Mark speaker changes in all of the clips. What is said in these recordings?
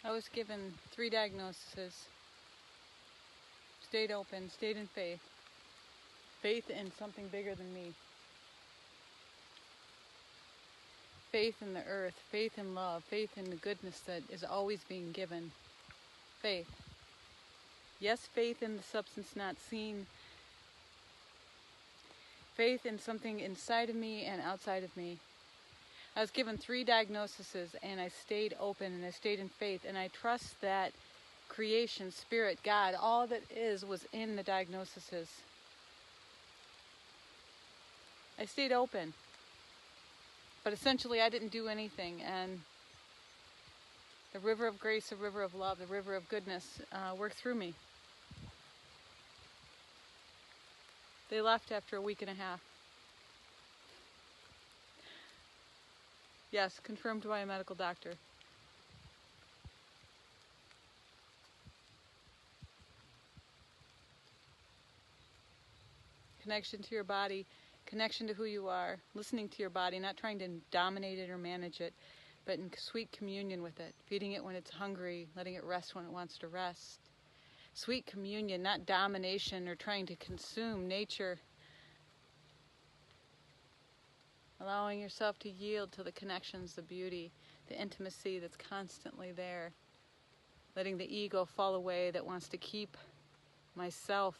Speaker 1: I was given 3 diagnoses. Stayed open, stayed in faith. Faith in something bigger than me. Faith in the earth, faith in love, faith in the goodness that is always being given. Faith. Yes, faith in the substance not seen. Faith in something inside of me and outside of me. I was given 3 diagnoses and I stayed open and I stayed in faith, and I trust that creation, spirit, God, all that is was in the diagnoses. I stayed open, but essentially I didn't do anything, and the river of grace, the river of love, the river of goodness worked through me. They left after a week and a half. Yes, confirmed by a medical doctor. Connection to your body, connection to who you are, listening to your body, not trying to dominate it or manage it, but in sweet communion with it, feeding it when it's hungry, letting it rest when it wants to rest. Sweet communion, not domination or trying to consume nature. Allowing yourself to yield to the connections, the beauty, the intimacy that's constantly there. Letting the ego fall away that wants to keep myself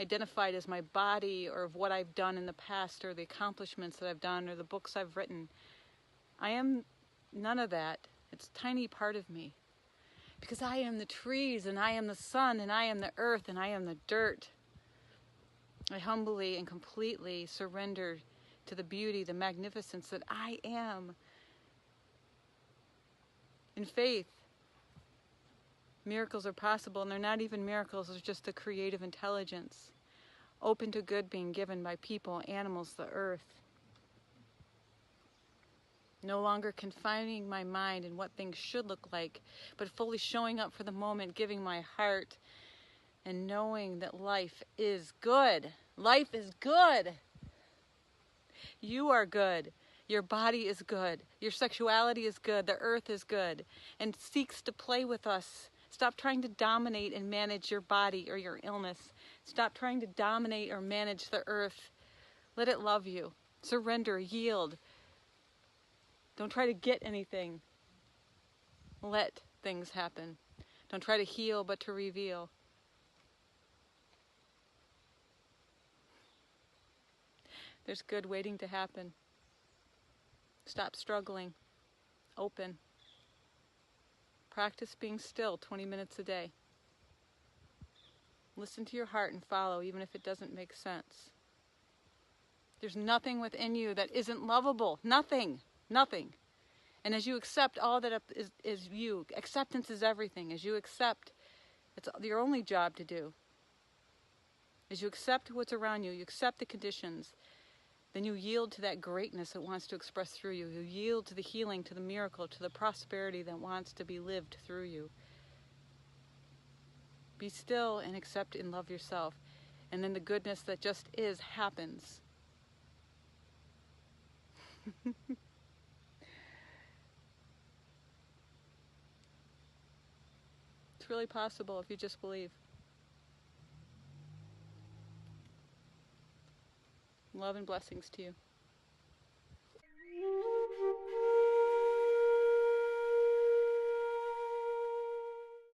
Speaker 1: identified as my body or of what I've done in the past or the accomplishments that I've done or the books I've written. I am none of that. It's a tiny part of me. Because I am the trees and I am the sun and I am the earth and I am the dirt. I humbly and completely surrender to the beauty, the magnificence that I am. In faith, miracles are possible, and they're not even miracles, it's just the creative intelligence, open to good being given by people, animals, the earth. No longer confining my mind in what things should look like, but fully showing up for the moment, giving my heart, and knowing that life is good. Life is good. You are good. Your body is good. Your sexuality is good. The earth is good and seeks to play with us. Stop trying to dominate and manage your body or your illness. Stop trying to dominate or manage the earth. Let it love you. Surrender, yield. Don't try to get anything. Let things happen. Don't try to heal, but to reveal. There's good waiting to happen. Stop struggling. Open. Practice being still 20 minutes a day. Listen to your heart and follow, even if it doesn't make sense. There's nothing within you that isn't lovable. Nothing. Nothing. And as you accept all that is you, acceptance is everything. As you accept, it's your only job to do. As you accept what's around you, you accept the conditions, then you yield to that greatness that wants to express through you. You yield to the healing, to the miracle, to the prosperity that wants to be lived through you. Be still and accept and love yourself. And then the goodness that just is happens. It's really possible if you just believe. Love and blessings to you.